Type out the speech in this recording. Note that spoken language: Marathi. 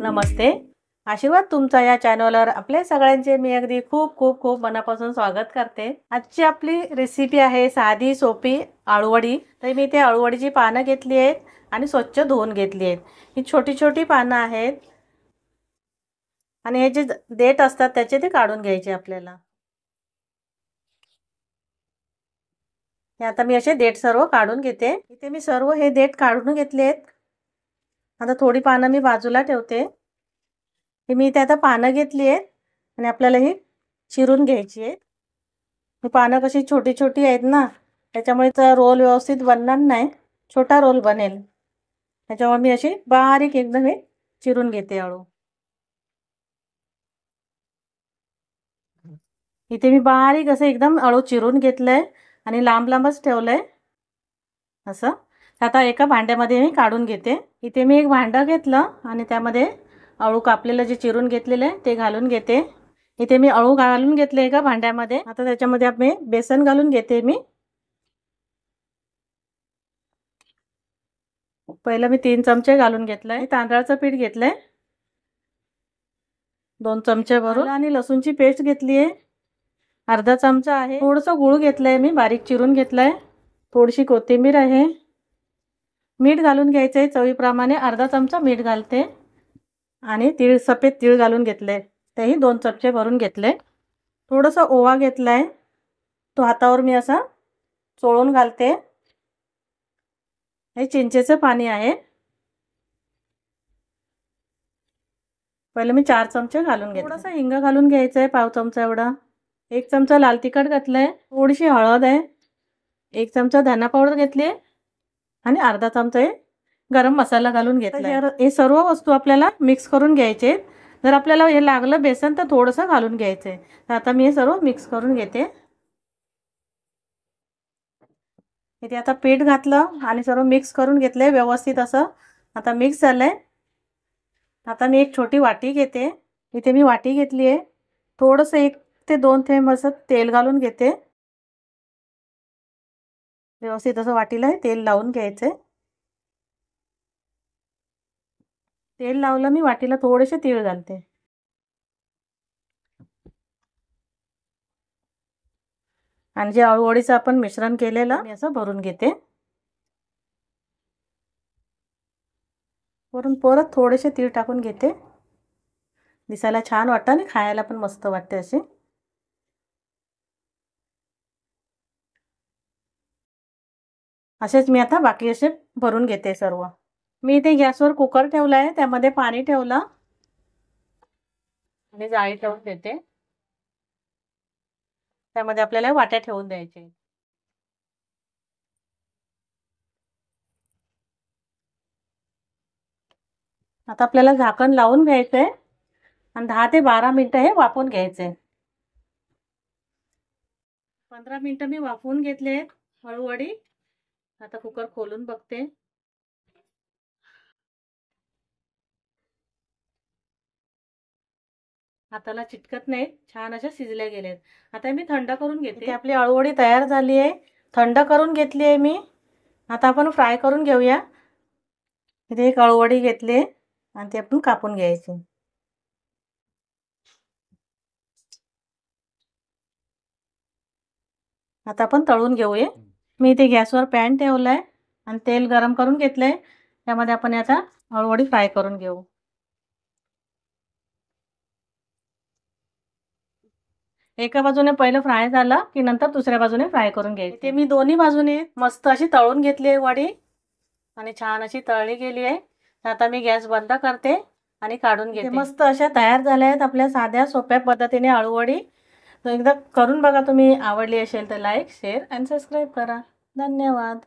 नमस्ते. आशीर्वाद तुमचा या चॅनलवर आपल्या सगळ्यांचे मी अगदी खूप खूप खूप मनापासून स्वागत करते. आजची आपली रेसिपी आहे साधी सोपी आळूवडी. तर मी ते आळूवडीची पानं घेतली आहेत आणि स्वच्छ धुवून घेतली आहेत. ही छोटी छोटी पानं आहेत आणि हे जे देठ असतात त्याचे ते काढून घ्यायचे आपल्याला. हे आता मी असे देठ सर्व काढून घेते. इथे मी सर्व हे देठ काढून घेतले आहेत. आता थोडी पानं मी बाजूला ठेवते. हे मी इथे आता पानं घेतली आहेत आणि आपल्याला ही चिरून घ्यायची आहेत. ही पानं कशी छोटी छोटी आहेत ना, त्याच्यामुळे तर रोल व्यवस्थित बनणार नाही, छोटा रोल बनेल. त्याच्यामुळे मी अशी बारीक एकदम हे चिरून घेते आळू. इथे मी बारीक असं एकदम आळू चिरून घेतलंय आणि लांब लांबच ठेवलंय असं. आता एका भांड्यामध्ये मी काढून घेते. इथे मी एक भांडं घेतलं आणि त्यामध्ये आळू कापलेलं जे चिरून घेतलेलं आहे ते घालून घेते. इथे मी आळू घालून घेतले एका भांड्यामध्ये. आता त्याच्यामध्ये मी बेसन घालून घेते. मी पहिलं मी 3 चमचे घालून घेतलंय. तांदळाचं पीठ घेतलंय 2 चमचे भरून आणि लसूणची पेस्ट घेतली आहे अर्धा चमचा आहे. थोडंसं गूळ घेतलंय मी बारीक चिरून घेतलंय. थोडीशी कोथिंबीर आहे. मीठ घालून घ्यायचंय चवीप्रमाणे. अर्धा चमचा मीठ घालते आणि तीळ सफेद तीळ घालून घेतले तेही 2 चमचे भरून घेतले. थोडंसं ओवा घेतलाय तो हातावर मी असा चोळून घालते. हे चिंचेचं पाणी आहे. पहिले मी 4 चमचे घालून घेते. थोडासा हिंग घालून घ्यायचं आहे पाव चमचा एवढा. 1 चमचा लाल तिखट घातलंय. थोडीशी हळद आहे. 1 चमचा धना पावडर घेतली आणि अर्धा चमचा गरम मसाला घालून घेतला. हे सर्व वस्तू आपल्याला मिक्स करून घ्यायचे. जर आपल्याला हे लागलं बेसन तर थोडंसं घालून घ्यायचं आहे. तर आता मी हे सर्व मिक्स करून घेते. इथे आता पीठ घातलं आणि सर्व मिक्स करून घेतलंय व्यवस्थित असं. आता मिक्स झालंय. आता मी एक छोटी वाटी घेते. इथे मी वाटी घेतली आहे. थोडंसं 1 ते 2 थेंब असं तेल घालून घेते. व्यवस्थित असं वाटीला तेल लावून घ्यायचंय. तेल लावलं मी वाटीला थोडेसे तीळ घालते आणि जे आळूवडीचं आपण मिश्रण केलेलं मी असं भरून घेते. वरून परत थोडेसे तीळ टाकून घेते. दिसायला छान वाटतं आणि खायला पण मस्त वाटते असे. असेच मी आता बाकी असे भरून घेते सर्व. मी इथे गॅसवर कुकर ठेवला आहे. त्यामध्ये पाणी ठेवलं आणि जाळी ठेवून देते. त्यामध्ये आपल्याला वाट्या ठेवून द्यायचे. आता आपल्याला झाकण लावून घ्यायचंय आणि 10 ते 12 मिनिटं हे वाफवून घ्यायचे. 15 मिनिटं मी वाफवून घेतले आळूवडी. आता कुकर खोलून बघते. हाताला चिटकत नाहीत, छान अशा शिजल्या गेलेत. आता मी थंड करून घेते. आपली आळूवडी तयार झाली आहे. थंड करून घेतली आहे मी. आता आपण फ्राय करून घेऊया. इथे एक आळूवडी घेतली आणि ती आपण कापून घ्यायची. आता आपण तळून घेऊया. मी इथे गॅसवर पॅन ठेवलाय आणि तेल गरम करून घेतलंय. त्यामध्ये आपण आता आळूवडी फ्राय करून घेऊ. एका बाजूने पहिलं फ्राय झालं की नंतर दुसऱ्या बाजूने फ्राय करून घ्यायची. ते मी दोन्ही बाजूने मस्त अशी तळून घेतली आहे वडी आणि छान अशी तळली गेली आहे. आता मी गॅस बंद करते आणि काढून घेते. मस्त अशा तयार झाल्या आहेत आपल्या साध्या सोप्या पद्धतीने आळूवडी. तर एकदा करून बघा तुम्ही. आवडली असेल तर लाईक शेअर आणि सबस्क्राईब करा. धन्यवाद.